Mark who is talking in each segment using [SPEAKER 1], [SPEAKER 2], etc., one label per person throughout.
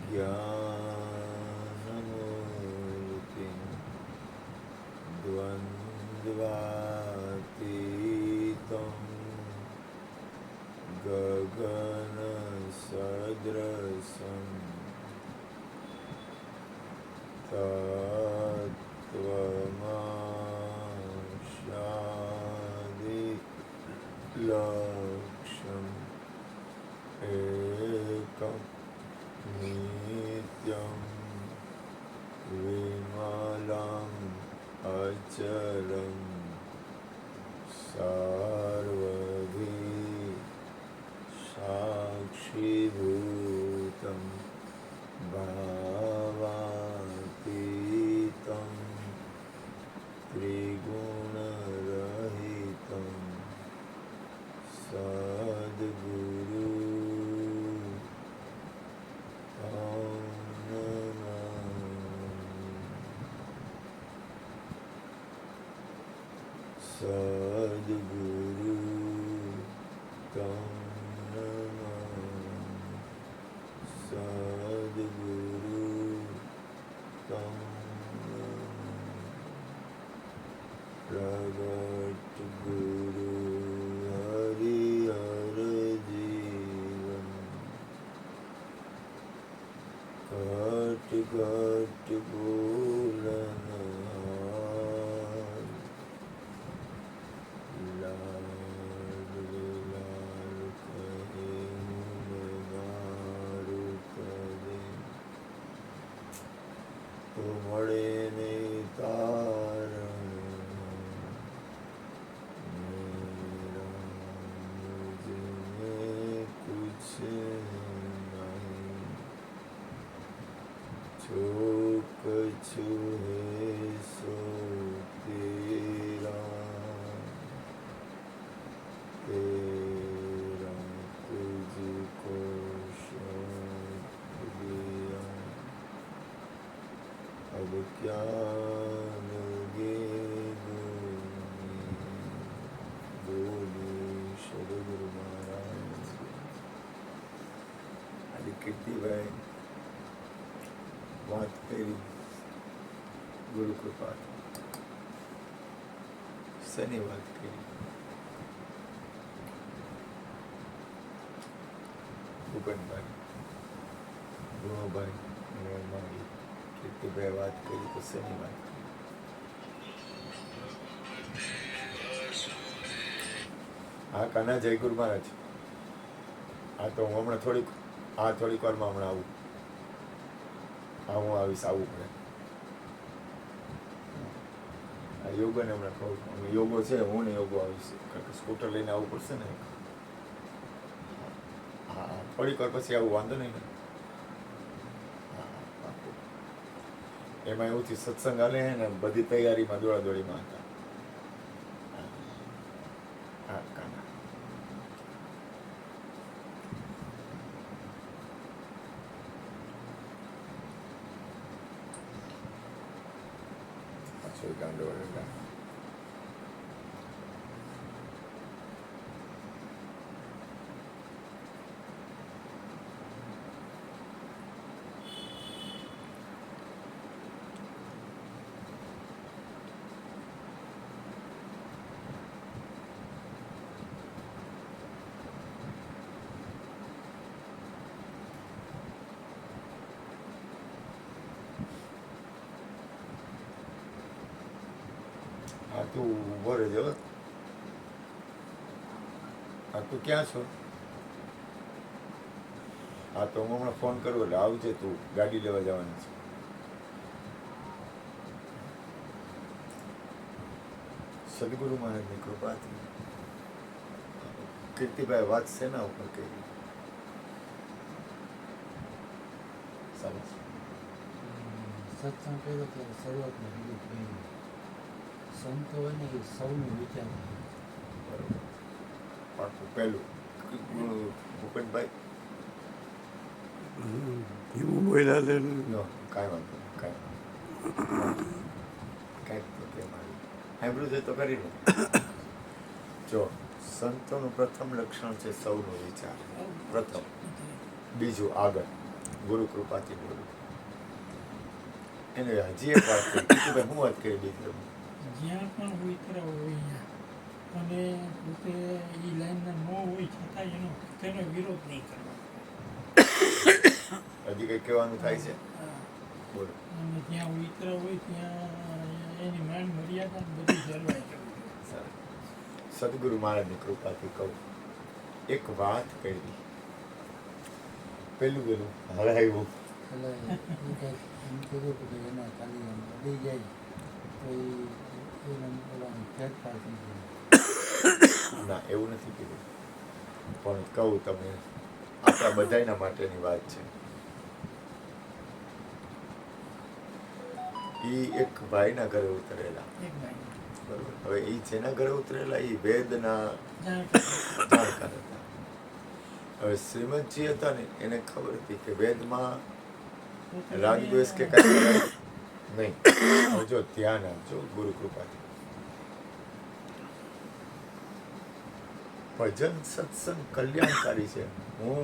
[SPEAKER 1] ज्ञानमूर्तिं द्वन्द्वातीतं गगनसदृशं तत्त्वमस्यादिलक्ष्यम् एकं नित्यं विमलम् अचलं सर्वधी साक्षीभूतं भावातीतं त्रिगुणरहितं सद्गुरु सद्गुरु तं नमः सद्गुरु तं प्रगट गुरु हरिहर जीवन घट घट बोलना મળે ને તારણ મુझे कुछ नहीं जो कछु है सो तेरा तेरा तुझको सौंप दिया अब क्या लगे बोली सदगुरु महाराज। આજે કીર્તિભાઈ વાત કરી ગુરુ કૃપા શેની વાત કરી? ભૂપેનભાઈ ગુણોભાઈ મારી કીર્તિભાઈ વાત કરી તો શેની વાત કરી? હા કાના જય ગુરુ મહારાજ. હા તો હું હમણાં થોડીક વારમાં હમણાં આવું. હા હું આવીશ, આવવું પડે. આ યોગોને હમણાં કહું યોગો છે, હું ને યોગો આવીશ કારણ કે સ્કૂટર લઈને આવવું પડશે ને. હા થોડીક વાર પછી આવું, વાંધો નહીં ને. એમાં એવું થી સત્સંગ હાલે ને બધી તૈયારીમાં દોડાદોડીમાં હતા. હા કાના પાછો ગાંડો વળેલા. હા તું ઉભો રહેજો. હા તું ક્યાં છો? હા તો હું હમણાં ફોન કરું એટલે આવજે. તું ગાડી લેવા જવાની છે. સદગુરુ મહારાજની કૃપાથી કીર્તિભાઈ વાત શેના ઉપર કરી? સરસ.
[SPEAKER 2] સત્સંગ કર્યો ત્યારે શરૂઆતમાં કીધું કે સંતો હોય ને એ સૌનું વિચાર.
[SPEAKER 1] બરોબર. પાછું પહેલું ભૂપેનભાઈ
[SPEAKER 3] એવું બોલ્યા છે
[SPEAKER 1] નો કાંઈ વાંધો નહીં, કાંઈ તો કે મારી સાંભળ્યું છે તો કરી લો. જો સંતોનું પ્રથમ લક્ષણ છે સૌનો વિચાર. પ્રથમ. બીજું આગળ ગુરુ કૃપાથી બોલું. એને હજી એક વાત કરી કીધું, હું વાત કરી બીજી તમે?
[SPEAKER 4] જ્યાં પણ ઉતરાવ હોય ત્યાં અને પોતે એ લાઈનના ન હોય છતાં તેનો વિરોધ નહીં કરવો.
[SPEAKER 1] હજી કંઈ કહેવાનું થાય છે?
[SPEAKER 4] હા.
[SPEAKER 1] બોલો.
[SPEAKER 4] અને જ્યાં ઉતરાવ હોય ત્યાં એની માન મર્યાદા બધી જળવાઈ જવું જોઈએ.
[SPEAKER 1] સારું. સદગુરુ મહારાજની કૃપાથી કહું, એક વાત કરી. પેલું હલાવ્યું.
[SPEAKER 2] એટલે એ કંઈક એમ કીધું હતું કે એના ખાલી આમ અડી જાય તો એને ઓલા ફેરફાર થઈ જાય.
[SPEAKER 1] ના, એવું નથી કીધું, પણ કહું તમને, આપણા બધાના માટેની વાત છે. એ એક ભાઈના ઘરે ઉતરેલા,
[SPEAKER 4] એક ભાઈ
[SPEAKER 1] બરોબર. હવે એ જેના ઘરે ઉતરેલા એ વેદના
[SPEAKER 4] જાણકાર
[SPEAKER 1] જાણકાર હતા. હવે શ્રીમદજી હતા ને, એને ખબર હતી કે વેદમાં
[SPEAKER 4] પોતે
[SPEAKER 1] રાગ દ્વેષ કે કાંઈ કરાય નહીં. હવે જો ધ્યાન આપજો ગુરુ કૃપાથી. ભજન સત્સંગ કલ્યાણકારી છે. હું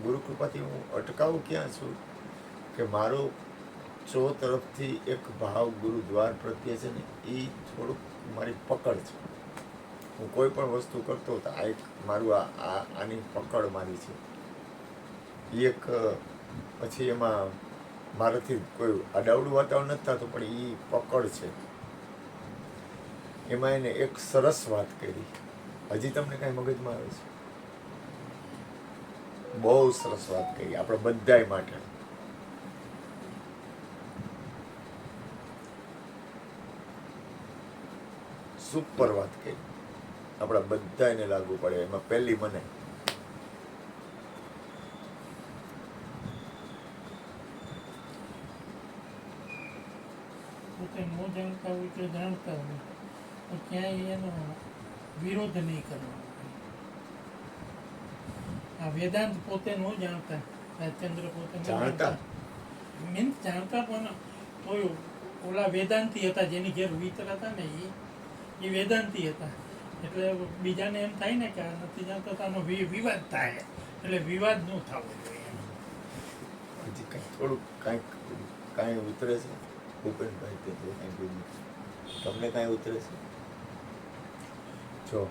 [SPEAKER 1] ગુરુ કૃપાથી હું અટકાવું ક્યાં છું કે મારો ચો તરફથી એક ભાવ ગુરુદ્વાર પ્રત્યે છે ને, એ થોડુંક મારી પકડ છે. હું કોઈ પણ વસ્તુ કરતો હતો, આ એક મારું આની પકડ મારી છે. એ એક પછી એમાં મારાથી કોઈ અડાવડું વાતાવરણ નથી થતું, પણ એ પકડ છે. એમાં એને એક સરસ વાત કરી. હજી તમને કાંઈ મગજમાં આવે છે? બહુ સરસ વાત કરી આપણે બધાય માટે. સુપર વાત કરી, આપણા બધાને લાગુ પડે. એમાં પહેલી મને
[SPEAKER 4] પોતે ન જાણતા હોય તો જાણતા હોય તો ક્યાંય એનો વિરોધ નહીં કરવાનો. આ વેદાંત પોતે ન જાણતા, રાજચંદ્ર પોતે ન
[SPEAKER 1] જાણતા.
[SPEAKER 4] મીન્સ જાણતા પણ તોય ઓલા વેદાંતી હતા જેની ઘેર વિતરા હતા ને એ વેદાંતી હતા. એટલે બીજાને એમ થાય ને કે આ નથી જાણતા તો આનો વિવાદ થાય, એટલે વિવાદ ન થવો જોઈએ.
[SPEAKER 1] હજી કંઈક થોડુંક કાંઈ ઉતરે છે ભૂપેનભાઈ? તે તો કાંઈ કીધું તમને કાંઈ ઉતરે છે? જો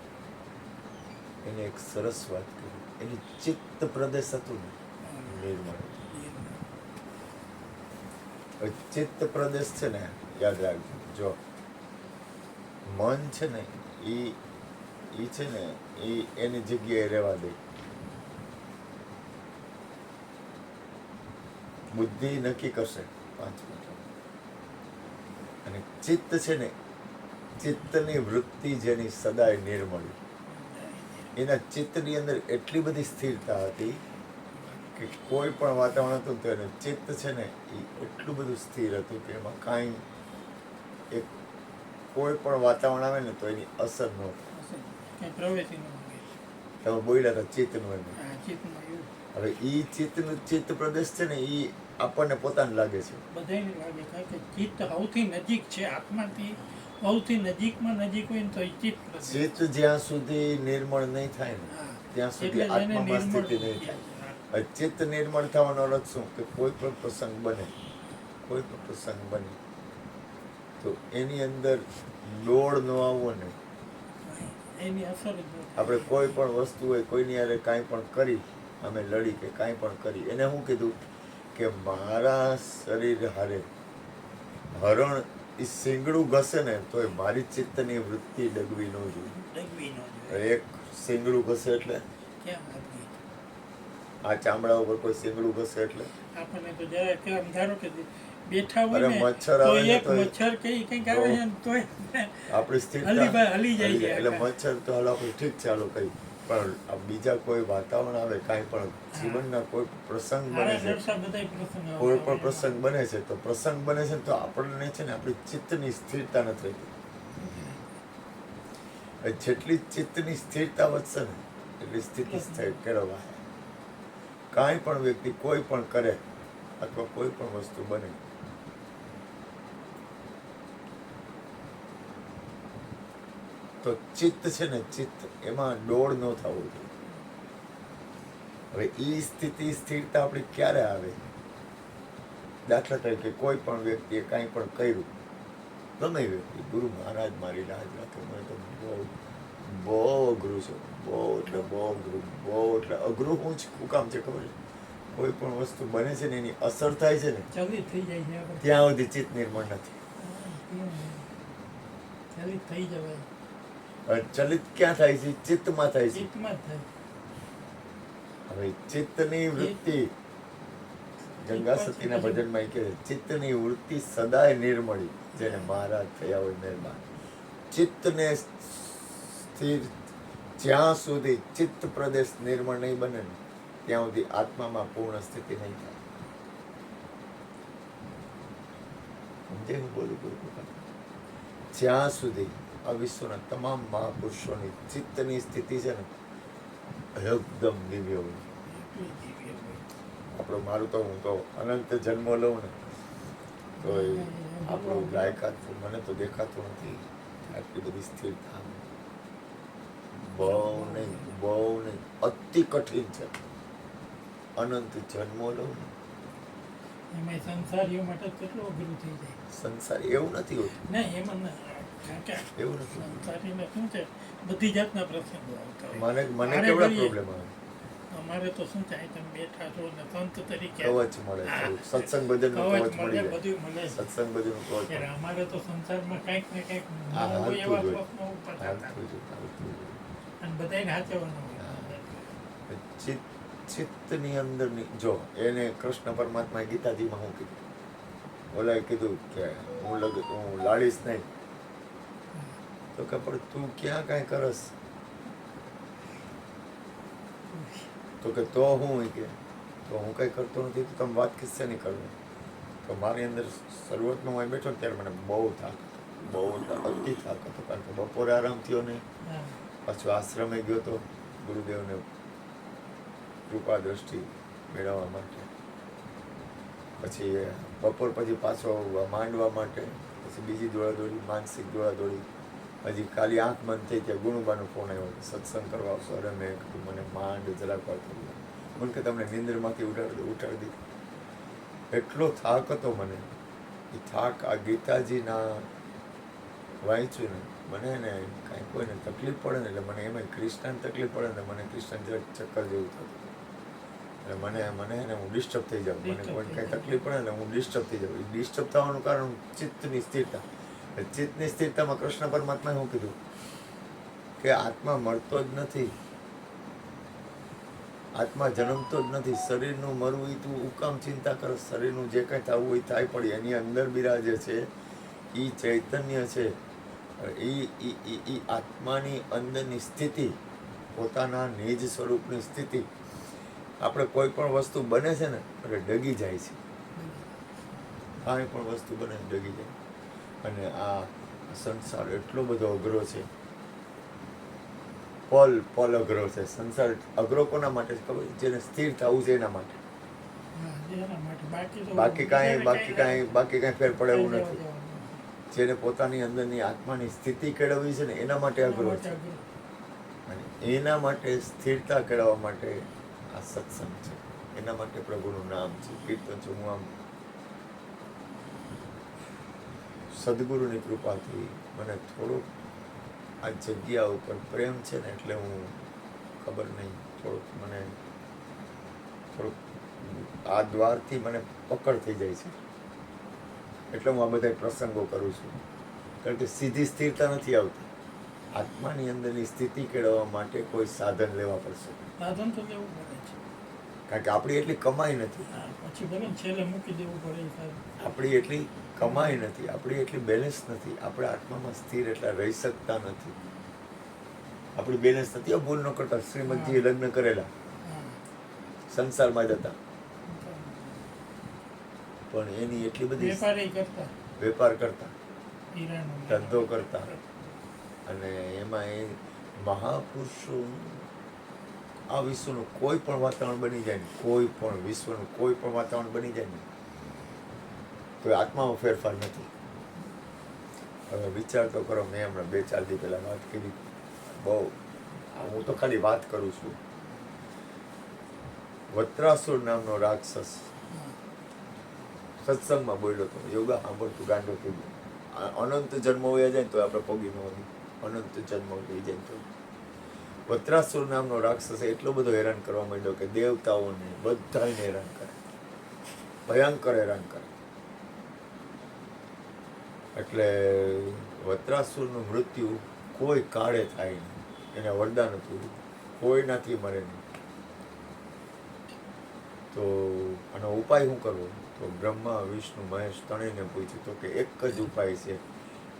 [SPEAKER 1] એને એક સરસ વાત કરી. એની ચિત્ત પ્રદેશ હતું ને નિર્મળ. ચિત્ત પ્રદેશ છે ને, યાદ રાખજો. જો મન છે ને, એ છે ને, એ એની જગ્યાએ રહેવા દે. બુદ્ધિ નક્કી કરશે 5 મિનિટ. અને ચિત્ત છે ને, ચિત્તની વૃત્તિ જેની સદાય નિર્મળ, એના ચિત્તની અંદર એટલી બધી સ્થિરતા હતી કે કોઈ પણ વાતાવરણ હતું તો એનું ચિત્ત છે ને, એ એટલું બધું સ્થિર હતું કે એમાં કાંઈ એક કોઈ પણ વાતાવરણ આવે ને તો એની અસર ન થાય.
[SPEAKER 4] કે પ્રવેશી ન હોય.
[SPEAKER 1] તમે બોલ્યા હતા ચિત્તનું એમ.
[SPEAKER 4] આ ચિત્તમાં એવું
[SPEAKER 1] હવે એ ચિત્ત પ્રદેશ છે ને, એ આપણને પોતાને લાગે છે.
[SPEAKER 4] બધાને લાગે કારણ કે ચિત્ત સૌથી નજીક છે આત્માથી, સૌથી નજીકમાં નજીક હોય ને તો એ ચિત્ત પ્રદેશ.
[SPEAKER 1] ચિત્ત જ્યાં સુધી નિર્મળ નહીં થાય ને,
[SPEAKER 4] હા.
[SPEAKER 1] ત્યાં સુધી
[SPEAKER 4] એટલે જ એને
[SPEAKER 1] આત્મામાં
[SPEAKER 4] નિર્મળ
[SPEAKER 1] સ્થિતિ નહીં
[SPEAKER 4] કહેવાય.
[SPEAKER 1] થાય. હવે ચિત્ત નિર્મળ થવાનો અર્થ શું? કે કોઈ પણ પ્રસંગ બને, કોઈ પણ પ્રસંગ બને તો એની અંદર દોડ ન આવવો ને.
[SPEAKER 4] એની અસર જ ન થાય.
[SPEAKER 1] આપણે કોઈ પણ વસ્તુ હોય, કોઈની હારે કાંઈ પણ કરી, અમે લડી કે કાંઈ પણ કરી, એને શું કીધું કે મારા શરીર હારે હરણ એ શીંગડું ઘસે ને તોય મારી ચિત્તની વૃત્તિ ડગવી ન જોઈએ.
[SPEAKER 4] ડગવી ન જોઈએ.
[SPEAKER 1] એક શીંગડું ઘસે એટલે
[SPEAKER 4] ક્યાં હતી?
[SPEAKER 1] આ ચામડા ઉપર કોઈ શીંગડું ઘસે એટલે
[SPEAKER 4] આપણને તો જરા કે આમ ધારો કે બેઠા હોય
[SPEAKER 1] અરે
[SPEAKER 4] ને
[SPEAKER 1] મચ્છર
[SPEAKER 4] તો
[SPEAKER 1] આવે ને
[SPEAKER 4] એક
[SPEAKER 1] તોય
[SPEAKER 4] મચ્છર કંઈક આવે છે ને તોય
[SPEAKER 1] આપણી સ્થિરતા
[SPEAKER 4] હલી જાય છે
[SPEAKER 1] એટલે
[SPEAKER 4] આખા.
[SPEAKER 1] મચ્છર તો હાલ આપણે ઠીક છે, હાલો કઈ પણ આ બીજા કોઈ વાતાવરણ આવે, કાંઈ પણ જીવનના કોઈ પ્રસંગ બને
[SPEAKER 4] મારા
[SPEAKER 1] છે,
[SPEAKER 4] નરસા બધાય પ્રસંગ આવતા
[SPEAKER 1] કોઈ પણ
[SPEAKER 4] હોય.
[SPEAKER 1] પ્રસંગ બને છે તો પ્રસંગ બને છે ને તો આપણને છે ને આપણી ચિત્તની સ્થિરતા નથી રહેતી. જેટલી ચિત્તની સ્થિરતા વધશે ને એટલી સ્થિતિ સ્થિર કેળવાય. કાંઈ પણ વ્યક્તિ કોઈ પણ કરે અથવા કોઈ પણ વસ્તુ બને, તો ચિત્ત છે ને, ચિત્ત એમાં દોડ ન થવું જોઈએ. હવે એ સ્થિતિ સ્થિરતા આપણી ક્યારે આવે દાખલા તરીકે કોઈ પણ વ્યક્તિએ કાંઈ પણ કર્યું, ગમે એ વ્યક્તિ, ગુરુ મહારાજ મારી રાજ રાખે, મને તો બહુ અઘરું છે, બહુ એટલે બહુ અઘરું, બહુ એટલે અઘરું શું કામ છે ખબર છે? કોઈ પણ વસ્તુ બને છે ને એની અસર થાય છે ને
[SPEAKER 4] ચલિત થઈ જાય છે આપણે.
[SPEAKER 1] ત્યાં સુધી ચિત્ત નિર્મળ નથી.
[SPEAKER 4] ચલિત થઈ જવાય,
[SPEAKER 1] હવે ચલિત ક્યાં થાય છે? ચિત્તમાં થાય છે.
[SPEAKER 4] ચિત્તમાં જ થાય.
[SPEAKER 1] હવે ચિત્તની વૃત્તિ, ગંગા સતીના ભજનમાં એ કહે છે, ચિત્તની વૃત્તિ સદાય નિર્મળી, જેને મહારાજ થયા હોય મહેરબાન. ચિત્તને સ્થિર, જ્યાં સુધી ચિત્ત પ્રદેશ નિર્મળ નહીં બને ને ત્યાં સુધી આત્મામાં પૂર્ણ સ્થિતિ નહીં થાય. સમજે હું બોલું ગુરુ? જ્યાં સુધી આ વિશ્વના તમામ મહાપુરુષોની ચિત્તની સ્થિતિ છે ને એકદમ દિવ્ય હોય. આપણો મારું તો હું તો અનંત જન્મો લઉં ને તો આપણું લાયકાત મને તો દેખાતું નથી આટલી બધી સ્થિરતા. બહુ નહીં, અતિ કઠિન છે. અનંત જન્મો લઉં ને
[SPEAKER 4] એમાં સંસારીઓ માટે કેટલું અઘરું થઈ જાય.
[SPEAKER 1] સંસાર એવું નથી હોતું,
[SPEAKER 4] ના એમાં ના, કારણ કે
[SPEAKER 1] એવું નથી.
[SPEAKER 4] સંસારીને શું છે, બધી જાતના પ્રસંગો આવતા હોય.
[SPEAKER 1] મને
[SPEAKER 4] આને
[SPEAKER 1] કેવડા
[SPEAKER 4] કરીએ.
[SPEAKER 1] પ્રોબ્લેમ આવે.
[SPEAKER 4] અમારે તો શું થાય, તમે બેઠા છો ને સંત તરીકે
[SPEAKER 1] કવચ મળે, સત્સંગ ભજનનું
[SPEAKER 4] કવચ
[SPEAKER 1] કવચ મળી
[SPEAKER 4] મળે,
[SPEAKER 1] જાય.
[SPEAKER 4] બધું મળે.
[SPEAKER 1] સત્સંગ ભજનનું કવચ મળે.
[SPEAKER 4] અમારે તો સંસારમાં કંઈક ને કંઈક
[SPEAKER 1] હા,
[SPEAKER 4] નવું
[SPEAKER 1] હાલતું
[SPEAKER 4] એવા
[SPEAKER 1] જ હોય.
[SPEAKER 4] પ્રશ્નો ઊભા થતા.
[SPEAKER 1] હાલતું જ હોય, હાલતું જ હોય.
[SPEAKER 4] અને બધાયને હાચવવાના હોય.
[SPEAKER 1] ચિત્તની અંદરની જો એને કૃષ્ણ પરમાત્માએ ગીતાજીમાં શું કીધું? ઓલાએ કીધું કે હું લાડીશ નહીં. તો કે પણ તું ક્યાં કાંઈ કરસ? તો કે તો હું કે તો હું કંઈ કરતો નથી, તો તમે વાત કિસ્સે નહીં કરવી. તો મારી અંદર શરૂઆતમાં હું બેઠો ને ત્યારે મને બહુ થાક હતો, બહુ અતિ થાક હતો. કારણ કે બપોરે આરામ થયો નહીં,
[SPEAKER 4] હા.
[SPEAKER 1] પાછો આશ્રમે ગયો તો ગુરુદેવને કૃપા દ્રષ્ટિ મેળવવા માટે, પછી બપોર પછી પાછો માંડવા માટે, પછી બીજી દોડાદોડી, માનસિક દોડાદોડી. હજી ખાલી આંખ બંધ થઈ ત્યાં ગુણુબાનો ફોન આવ્યો, સત્સંગ કરવા આવશો? અરે મેં કીધું મને માંડ જરાક વાર થઈ ગયો. મને કે તમને નિંદ્રમાંથી ઉઠાડી દીધી. એટલો થાક હતો મને. એ થાક આ ગીતાજીના વાંચ્યું ને મને ને કાંઈ કોઈને તકલીફ પડે ને એટલે મને એમાં કૃષ્ણને તકલીફ પડે ને મને કૃષ્ણ જરાક ચક્કર જેવું થતું. એટલે મને એને હું ડિસ્ટર્બ થઈ જાઉં. મને કોઈ કાંઈ તકલીફ પડે ને હું ડિસ્ટર્બ થઈ જાઉં. એ ડિસ્ટર્બ થવાનું કારણ ચિત્તની સ્થિરતા. ચિત્તની સ્થિરતામાં કૃષ્ણ પરમાત્માએ શું કીધું કે આત્મા મળતો જ નથી, આત્મા જન્મતો જ નથી. શરીરનું મરવું એ તું ઉકામ ચિંતા કરો? શરીરનું જે કાંઈ થવું હોય થાય, પડી એની અંદર બિરાજે છે એ ચૈતન્ય છે. એ આત્માની અંદરની સ્થિતિ, પોતાના નિજ સ્વરૂપની સ્થિતિ. આપણે કોઈ પણ વસ્તુ બને છે ને એટલે ડગી જાય છે. કાંઈ પણ વસ્તુ બને ડગી જાય. અને આ સંસાર એટલો બધો અઘરો છે, પલ અઘરો છે. સંસાર અઘરો કોના માટે છે ખબર? જેને સ્થિર થવું છે એના માટે.
[SPEAKER 4] હા, જેના માટે.
[SPEAKER 1] બાકી કાંઈ ફેર પડે એવું નથી. જેને પોતાની અંદરની આત્માની સ્થિતિ કેળવવી છે ને એના માટે અઘરો છે. અને એના માટે સ્થિરતા કેળવવા માટે આ સત્સંગ છે, એના માટે પ્રભુનું નામ છે, કીર્તન છે. હું આમ સદગુરુની કૃપાથી મને થોડુંક આ જગ્યા ઉપર પ્રેમ છે ને એટલે હું ખબર નહીં મને થોડુંક આ દ્વારથી મને પકડ થઈ જાય છે. એટલે હું આ બધા પ્રસંગો કરું છું. કારણ કે સીધી સ્થિરતા નથી આવતી. આત્માની અંદરની સ્થિતિ કેળવવા માટે કોઈ સાધન લેવા પડશે.
[SPEAKER 4] સાધન તો લેવું પડે છે.
[SPEAKER 1] કારણ કે આપણી એટલી કમાઈ નથી,
[SPEAKER 4] હા, પછી ભલે ને છેલ્લે મૂકી દેવું પડે એ સાધન.
[SPEAKER 1] આપણી એટલી કમાઈ નથી, આપણી એટલી બેલેન્સ નથી, આપણે આત્મામાં સ્થિર એટલા રહી શકતા નથી. આપણી બેલેન્સ નથી. ભૂલ ન કરતા શ્રીમદજીએ લગ્ન કરેલા,
[SPEAKER 4] હા.
[SPEAKER 1] સંસારમાં જતા, પણ એની એટલી બધી વેપાર કરતા,
[SPEAKER 4] હીરાનો
[SPEAKER 1] ધંધો કરતા, અને એમાં એ મહાપુરુષો આ વિશ્વનું કોઈ પણ વાતાવરણ બની જાય ને, કોઈ પણ વિશ્વનું કોઈ પણ વાતાવરણ બની જાય ને તો આત્મામાં ફેરફાર નથી. હવે વિચાર તો કરો, મેં હમણાં 2-4 દી પહેલા વાત કરી, બહુ હું તો ખાલી વાત કરું છું. વત્રાસુર નામનો રાક્ષસ સત્સંગમાં બોલ્યો હતો, યોગા સાંભળતું ગાંડો થઈ ગયો. અનંત જન્મ વયા જાય ને તો આપણે પગી ન હોય, અનંત જન્મ વહી જાય તો. વત્રાસુર નામનો રાક્ષસ એટલો બધો હેરાન કરવા માંડ્યો કે દેવતાઓને બધાને હેરાન કરે, ભયંકર હેરાન કરે. એટલે વત્રાસુરનું મૃત્યુ કોઈ કાળે થાય નહીં, એને વરદાન હતું, કોઈનાથી મરે નહીં. તો આનો ઉપાય શું કરવો? તો બ્રહ્મા વિષ્ણુ મહેશ ત્રણેયને પૂછ્યું તો કે એક જ ઉપાય છે.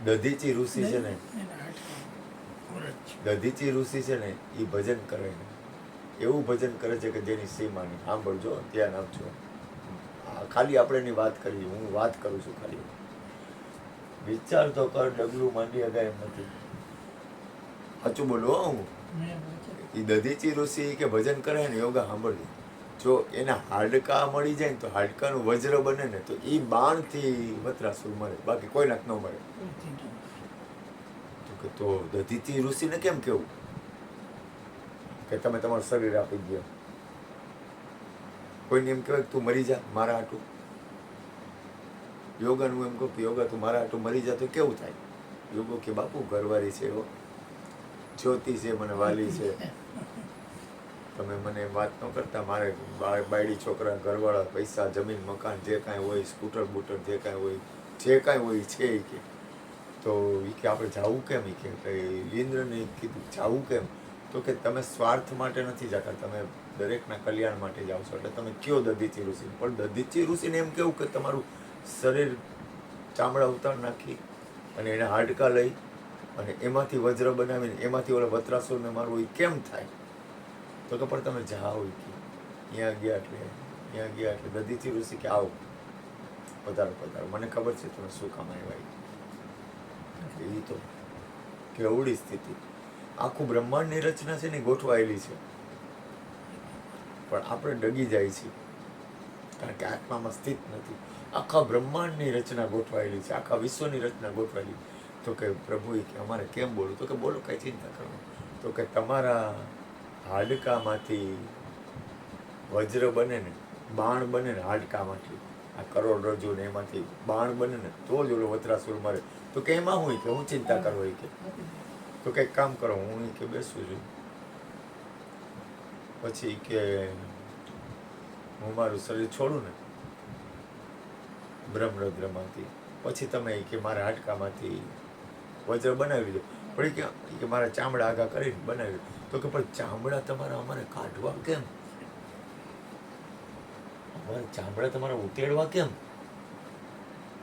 [SPEAKER 1] દધીચી ઋષિ છે ને, દધીચી ઋષિ છે ને એ ભજન કરે ને, એવું ભજન કરે છે કે જેની સીમા નહીં. સાંભળજો, ધ્યાન આપજો. ખાલી આપણે એની વાત કરીએ, હું વાત કરું છું ખાલી. વિચાર તો કર, ડગલું માંડી અગાય એમ નથી. સાચું બોલો હું. એ દધીચી ઋષિ કે ભજન કરે ને, યોગા સાંભળજો. જો એના હાડકા મળી જાય ને તો હાડકાનું વજ્ર બને ને તો એ બાણથી વત્રાસુર મરે, બાકી કોઈના ન મરે. તો દધીચી ઋષિને કેમ કેવું કે તમે તમારું શરીર આપી દો? કોઈને એમ કહેવાય તું મરી જા મારા હાટું? યોગાનું એમ કહું કે યોગા તું મારા હાટું મરી જા તો કેવું થાય? યોગો કે બાપુ ઘરવાળી છે, એવો જ્યોતિ છે, મને વાલી છે, તમે મને વાત ન કરતા. મારે બાયડી છોકરા, ઘરવાળા, પૈસા, જમીન, મકાન જે કાંઈ હોય, સ્કૂટર બૂટર જે કાંઈ હોય, જે કાંઈ હોય છે એ કે. તો એ કે આપણે જવું કેમ? એ કે ઇન્દ્રને કીધું જવું કેમ? તો કે તમે સ્વાર્થ માટે નથી જતા, તમે દરેકના કલ્યાણ માટે જાઓ છો. એટલે તમે કયો દધીચી ઋષિ. પણ દધીચી ઋષિને એમ કેવું કે તમારું શરીર ચામડા ઉતાર નાખી અને એના હાડકા લઈ અને એમાંથી વજ્ર બનાવીને એમાંથી ઓલા વત્રાસુરને મારવું એ કેમ થાય? તો કે પણ તમે જાઓ. ત્યાં ગયા એટલે દધીચી ઋષિ કે આવો, પધારો પધારો, મને ખબર છે તમે શું કામ આવ્યા. એ તો કેવડી સ્થિતિ! આખું બ્રહ્માંડની રચના છે ને ગોઠવાયેલી છે, પણ આપણે ડગી જાય છીએ કારણ કે આત્મામાં સ્થિત નથી. આખા બ્રહ્માંડની રચના ગોઠવાયેલી છે, આખા વિશ્વની રચના ગોઠવાયેલી. તો કે પ્રભુ કે અમારે કેમ બોલું? તો કે બોલો, કઈ ચિંતા કરો. તો કે તમારા હાડકામાંથી વજ્ર બને ને, બાણ બને ને, હાડકામાંથી આ કરોડરજ્જુ ને એમાંથી બાણ બને ને તો જ ઓલો વત્રાસુર મરે. તો કે એમાં હું કે હું ચિંતા કરવો કે? તો કંઈક કામ કરો, હું કે બેસું છું. પછી કે હું મારું શરીર છોડું ને બ્રહ્મરદ્રમાંથી, પછી તમે કે મારા હાડકામાંથી વજ્ર બનાવી દો. પણ કે મારા ચામડા આગા કરીને બનાવી દો. તો કે પણ ચામડા તમારા અમારે કાઢવા કેમ? અમારે ચામડા તમારા ઉતેડવા કેમ?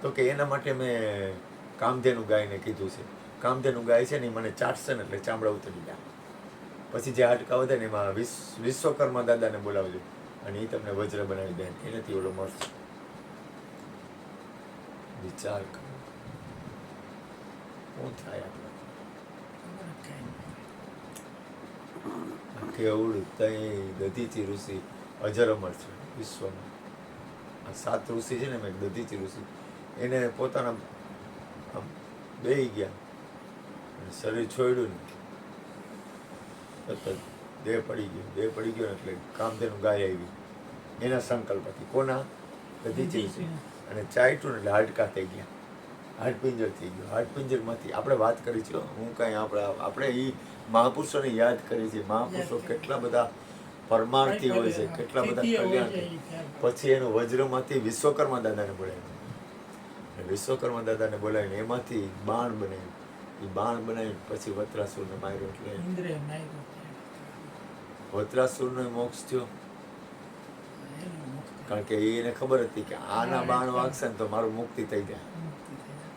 [SPEAKER 1] તો કે એના માટે મેં કામધેનુ ગાયને કીધું છે. કામધેનુ ગાય છે ને એ મને ચાટશે ને એટલે ચામડા ઉતરી જાય. પછી જે હાડકા વધે ને એમાં વિશ્વકર્મા દાદાને બોલાવજો અને એ તમને વજ્ર બનાવી દે, એનાથી ઓલો મળશે. વિચાર કરો શું થાય આપણે. કેવડું તઈ દધીચી ઋષિ અજર અમર છે વિશ્વમાં. આ 7 ઋષિ છે ને, મેં દધીચી ઋષિ એને પોતાના આમ બેહી ગયા અને શરીર છોડ્યું ને તરત દેહ પડી ગયો ને એટલે કામધેનુ ગાય આવી એના સંકલ્પથી. કોના? દધીચી ઋષિ. અને ચાટ્યું ને એટલે હાડકા થઈ ગયા, હાડપિંજર થઈ ગયું. હાડપિંજરમાંથી આપણે વાત કરી છે, હું કાંઈ આપણે એ મહાપુરુષોને યાદ કરી છે. મહાપુરુષો કેટલા બધા પરમાર્થી હોય છે, કેટલા બધા કલ્યાણ. પછી એનો વજ્રમાંથી વિશ્વકર્મા દાદાને બોલાવ્યું, વિશ્વકર્મા દાદાને બોલાવીને એમાંથી બાણ બનાવ્યું. એ બાણ બનાવી પછી વત્રાસુરને માર્યો. એટલે વત્રાસુરનો મોક્ષ થયો કારણ કે એને ખબર હતી કે આના બાણ વાગશે ને તો મારું મુક્તિ થઈ જાય.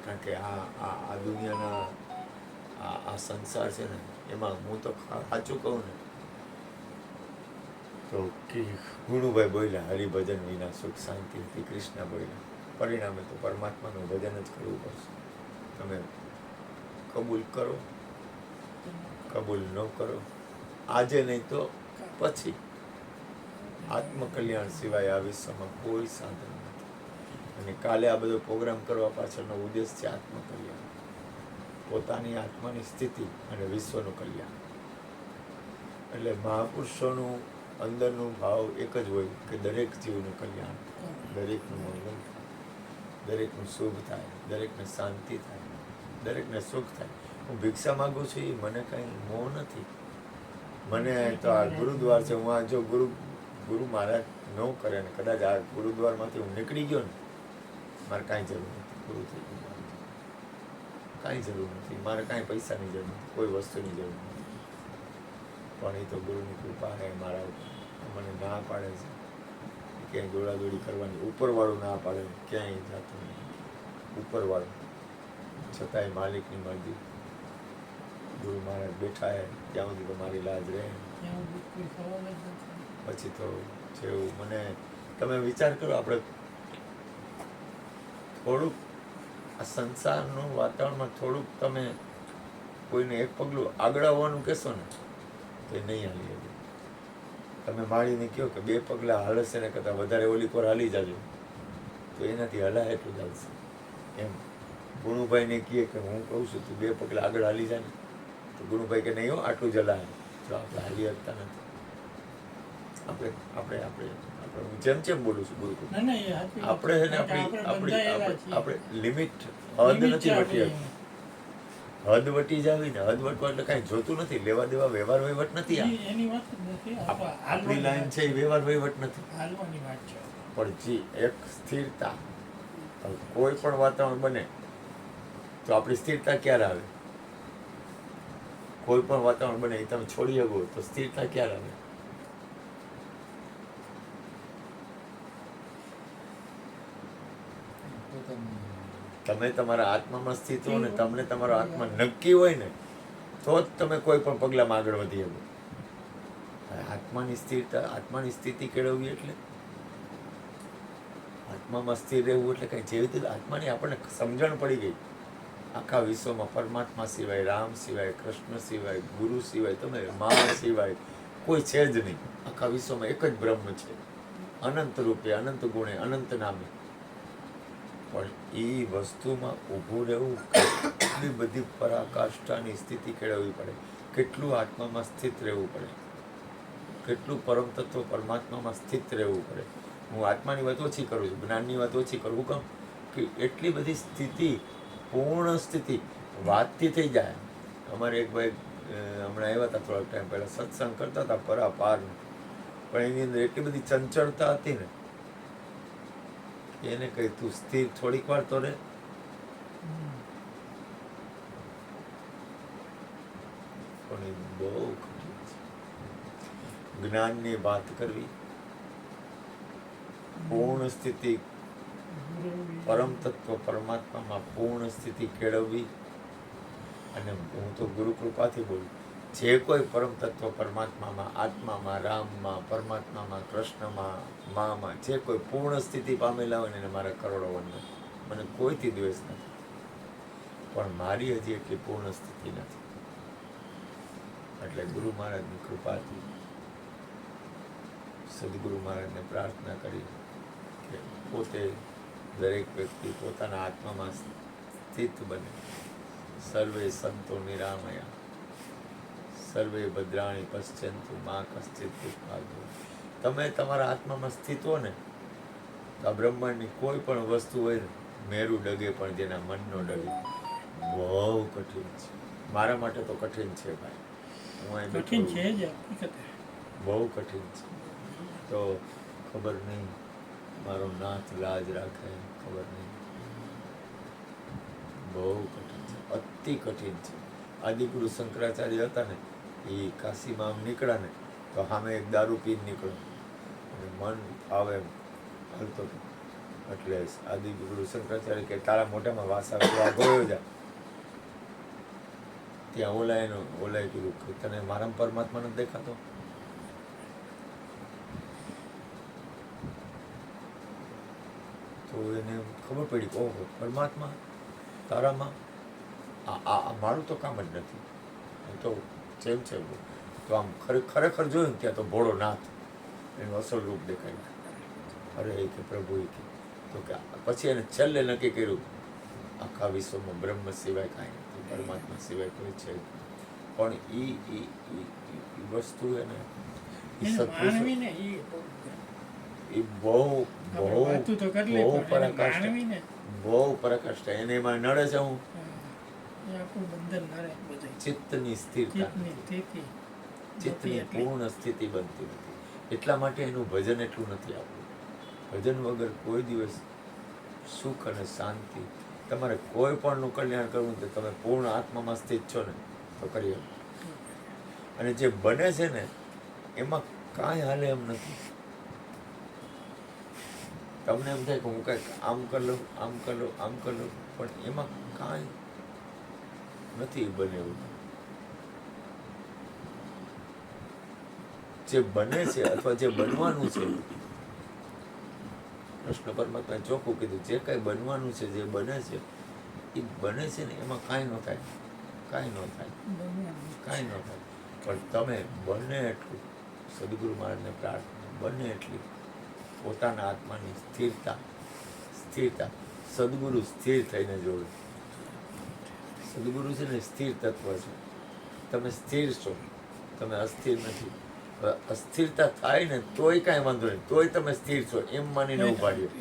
[SPEAKER 1] કારણ કે આ દુનિયાના આ સંસાર છે ને એમાં હું તો સાચું કહું ને તો ગુરુભાઈ બોલ્યા હરિભજન વિના સુખ શાંતિ નથી. કૃષ્ણ બોલ્યા પરિણામે તો પરમાત્માનું ભજન જ કરવું પડશે. તમે કબૂલ કરો, કબૂલ ન કરો, આજે નહીં તો પછી. આત્મકલ્યાણ સિવાય આ વિશ્વમાં કોઈ સાધન નથી. અને કાલે આ બધો પ્રોગ્રામ કરવા પાછળનો ઉદ્દેશ છે આત્મકલ્યાણ, પોતાની આત્માની સ્થિતિ અને વિશ્વનું કલ્યાણ. એટલે મહાપુરુષોનું અંદરનું ભાવ એક જ હોય કે દરેક જીવનું કલ્યાણ, દરેકનું મંગલ. દરેકનું શુભ થાય, દરેકને શાંતિ થાય, દરેકને સુખ થાય. હું ભિક્ષા માગું છું એ મને કંઈ મોહ નથી. મને તો આ ગુરુદ્વાર છે, હું આ જો ગુરુ મહારાજ ન કરે ને કદાચ આ ગુરુદ્વારમાંથી હું નીકળી ગયો ને, મારે કાંઈ જરૂર નથી. ગુરુ થઈ ગયું મારે. કાંઈ જરૂર નથી મારે, કાંઈ પૈસાની જરૂર નથી, કોઈ વસ્તુની જરૂર નથી. પણ એ તો ગુરુની કૃપા છે મારા ઉપર. મને ના પાડે છે ક્યાંય દોડાદોડી કરવાની, ઉપરવાળું ના પાડે, ક્યાંય જાતું નહીં ઉપરવાળું. છતાંય માલિકની મરજી. ગુરુ મહારાજ બેઠા હે ત્યાં સુધી તો મારી લાજ રહે.
[SPEAKER 4] ત્યાં કોઈ સવાલ જ નથી.
[SPEAKER 1] પછી તો જેવું મને, તમે વિચાર કરો, આપણે થોડુંક આ સંસારનું વાતાવરણમાં થોડુંક તમે કોઈને એક પગલું આગળ આવવાનું કહેશો ને તો એ નહીં હાલી શકે. તમે માળીને કહો કે 2 પગલાં હાલશે ને કરતાં વધારે ઓલી કોર હાલી જાજો, તો એનાથી હલાય એટલું જ હાલશે. એમ ગુણુભાઈને કહે કે હું કહું છું તું 2 પગલાં આગળ હાલી જાય ને, તો ગુણુભાઈ કે નહીં હો આટલું જ હલાય. જો આપણે હાલી શકતા નથી. આપણે આપણે આપણે આપણે હું જેમ બોલું છું ગુરુ
[SPEAKER 4] ના, ના, એ સાચી વાત
[SPEAKER 1] આપણે છે ને
[SPEAKER 4] છે. આપણે બંધાયેલા છીએ.
[SPEAKER 1] આપણે લિમિટ હદ
[SPEAKER 4] લિમિટ
[SPEAKER 1] નથી
[SPEAKER 4] છે
[SPEAKER 1] વટી
[SPEAKER 4] આપણી.
[SPEAKER 1] હદ વટી જાવી ને, હદ વટવા એટલે કાંઈ જોતું નથી. લેવા દેવા વ્યવહાર વહીવટ નથી. આ
[SPEAKER 4] એની વાત જ નથી.
[SPEAKER 1] આપણી લાઈન છે એ વ્યવહાર વહીવટ નથી.
[SPEAKER 4] હાલવાની વાત છે.
[SPEAKER 1] પણ જે એક સ્થિરતા, કોઈ પણ વાતાવરણ બને તો આપણી સ્થિરતા ક્યારે આવે? કોઈ પણ વાતાવરણ બને એ તમે છોડી શકો તો સ્થિરતા ક્યારે આવે?
[SPEAKER 2] પોતાની
[SPEAKER 1] તમે તમારા આત્મામાં સ્થિત હો ને, તમને તમારો આત્મા નક્કી હોય ને, તો જ તમે કોઈ પણ પગલામાં આગળ વધી શકો. આત્માની સ્થિરતા, આત્માની સ્થિતિ કેળવવી એટલે આત્મામાં સ્થિર રહેવું એટલે કંઈ જેવી રીતે આત્માની આપણને સમજણ પડી ગઈ. આખા વિશ્વમાં પરમાત્મા સિવાય, રામ સિવાય, કૃષ્ણ સિવાય, ગુરુ સિવાય, તમે મા સિવાય કોઈ છે જ નહીં. આખા વિશ્વમાં એક જ બ્રહ્મ છે, અનંત રૂપે, અનંત ગુણે, અનંત નામે. પણ એ વસ્તુમાં ઊભું રહેવું, કેટલી બધી પરાકાષ્ઠાની સ્થિતિ કેળવવી પડે, કેટલું આત્મામાં સ્થિત રહેવું પડે, કેટલું પરમ તત્વ પરમાત્મામાં સ્થિત રહેવું પડે. હું આત્માની વાત ઓછી કરું છું, જ્ઞાનની વાત ઓછી કરું. હું કેમ કે એટલી બધી સ્થિતિ, પૂર્ણ સ્થિતિ વાતથી થઈ જાય. અમારે એક ભાઈ હમણાં આવ્યા હતા થોડાક ટાઈમ પહેલાં, સત્સંગ કરતા હતા પરાપારનું, પણ એની અંદર એટલી બધી ચંચળતા હતી ને, એને કહી તું સ્થિર થોડીક વાર તો રહે. પણ એ બહુ કઠિન છે. જ્ઞાનની વાત કરવી, પૂર્ણ સ્થિતિ, પરમ તત્વ પરમાત્મામાં પૂર્ણ સ્થિતિ કેળવવી. અને હું તો ગુરુ કૃપાથી બોલું, જે કોઈ પરમ તત્વ પરમાત્મામાં, આત્મામાં, રામમાં, પરમાત્મામાં, કૃષ્ણમાં, મામાં જે કોઈ પૂર્ણ સ્થિતિ પામેલા હોય ને એને મારા કરોડો વંદન. મને કોઈથી દ્વેષ નથી, પણ મારી હજી એટલી પૂર્ણ સ્થિતિ નથી. એટલે ગુરુ મહારાજની કૃપાથી સદગુરુ મહારાજને પ્રાર્થના કરી કે પોતે દરેક વ્યક્તિ પોતાના આત્મામાં સ્થિત બને. સર્વે સંતો નિરામયા, સર્વે ભદ્રાણી પશ્યંતુ મા કશ્ચિત દુઃખાદો. તમે તમારા આત્મામાં સ્થિત હો ને, તો આ બ્રહ્માંડની કોઈ પણ વસ્તુ હોય ને, મેરું ડગે પણ જેના મનનો ડગે. બહુ કઠિન છે. મારા માટે તો કઠિન છે ભાઈ. હું અહીં
[SPEAKER 4] કઠિન
[SPEAKER 1] બેઠો
[SPEAKER 4] છે જ હકીકતે.
[SPEAKER 1] બહુ કઠિન છે. તો ખબર નહીં મારો નાથ લાજ રાખે, ખબર નહીં. બહુ કઠિન છે, અતિ કઠિન છે. આદિગુરુ શંકરાચાર્ય હતા ને, એ કાશીમાં આમ નીકળ્યા ને તો સામે એક દારૂ પીને નીકળો અને મન આવે એમ હાલતો હતો. એટલે આદિગુરુ શંકરાચાર્ય કે તારા મોઢામાં વાસા ગયો જા. ત્યાં ઓલાએ કીધું કે તને મારા પરમાત્મા નથી દેખાતો? તો એને ખબર પડી કે ઓહો પરમાત્મા તારામાં આ મારું તો કામ જ નથી. હું તો જેમ છે તો આમ ખરેખર જોયું ને ત્યાં તો ભોળો નાથ એનું અસલ રૂપ દેખાયું. અરે એ કે પ્રભુ એ કે તો કે પછી એને છેલ્લે નક્કી કર્યું આખા વિશ્વમાં બ્રહ્મ સિવાય કાંઈ નથી, પરમાત્મા સિવાય કોઈ છે. પણ એ વસ્તુ એને
[SPEAKER 4] માનવીને
[SPEAKER 1] એ બહુ બહુ
[SPEAKER 4] વાતું તો કરવી
[SPEAKER 1] બહુ
[SPEAKER 4] પડે.
[SPEAKER 1] પરાકાષ્ઠા,
[SPEAKER 4] માનવીને
[SPEAKER 1] બહુ પ્રકાશ થાય એને એમાં નડે છે હું
[SPEAKER 4] એ આપણું બંધન નડે બધું.
[SPEAKER 1] ચિત્તની સ્થિરતા
[SPEAKER 4] ચિત્તની સ્થિતિ
[SPEAKER 1] ચિત્તની
[SPEAKER 4] એટલી.
[SPEAKER 1] પૂર્ણ સ્થિતિ બનતી નથી. એટલા માટે એનું ભજન એટલું નથી આપણું. ભજન વગર કોઈ દિવસ સુખ અને શાંતિ, તમારે કોઈ પણનું કલ્યાણ કરવું તો તમે પૂર્ણ આત્મામાં સ્થિત છો ને તો કરી શકો. અને જે બને છે ને એમાં કાંઈ હાલે એમ નથી. તમને એમ થાય કે હું કંઈક આમ કરી લઉં, આમ કરી લઉં, આમ કરી લઉં, પણ એમાં કાંઈ નથી બને એવું. જે બને છે અથવા જે બનવાનું છે, કૃષ્ણ પરમાત્માએ ચોખ્ખું કીધું, જે કાંઈ બનવાનું છે, જે બને છે એ બને છે ને એમાં કાંઈ ન થાય, કાંઈ ન થાય, કાંઈ ન થાય. પણ તમે બને એટલું સદગુરુ મહારાજને પ્રાર્થના, બને એટલી પોતાના આત્માની સ્થિરતા સ્થિરતા સદગુરુ સ્થિર થઈને જોવે. સદગુરુ છે ને સ્થિર તત્વ છે. તમે સ્થિર છો, તમે અસ્થિર નથી. હવે અસ્થિરતા થાય ને તોય કાંઈ વાંધો નહીં, તોય તમે સ્થિર છો એમ માનીને ઉભા રહ્યો.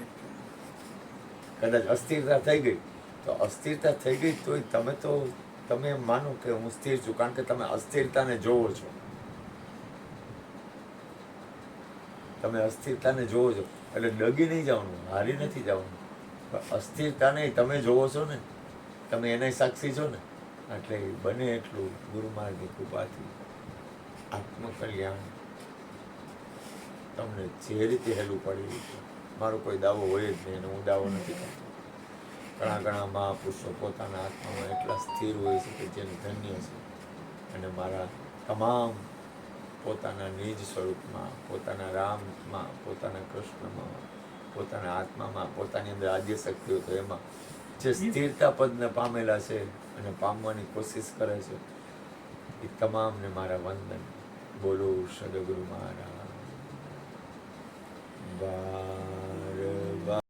[SPEAKER 1] કદાચ અસ્થિરતા થઈ ગઈ તો અસ્થિરતા થઈ ગઈ તોય તમે એમ માનો કે હું સ્થિર છું, કારણ કે તમે અસ્થિરતાને જોવો છો. તમે અસ્થિરતાને જોવો છો એટલે ડગી નહીં જવાનું, હારી નથી જવાનું. પણ અસ્થિરતાને તમે જોવો છો ને, તમે એના સાક્ષી છો ને, એટલે બને એટલું ગુરુ મહારાજની કૃપાથી આત્મકલ્યાણ તમને જે રીતે હેલું પડી રહ્યું છે. મારો કોઈ દાવો હોય જ નહીં અને હું દાવો નથી કરતો. ઘણા મહાપુરુષો પોતાના આત્મામાં એટલા સ્થિર હોય છે કે જેને ધન્ય છે. અને મારા તમામ પોતાના નિજ સ્વરૂપમાં, પોતાના રામમાં, પોતાના કૃષ્ણમાં, પોતાના આત્મામાં, પોતાની અંદર આદ્ય શક્તિઓ તો એમાં જે સ્થિરતા પદને પામેલા છે અને પામવાની કોશિશ કરે છે એ તમામને મારા વંદન. બોલો સદગુરુ મહારાજ.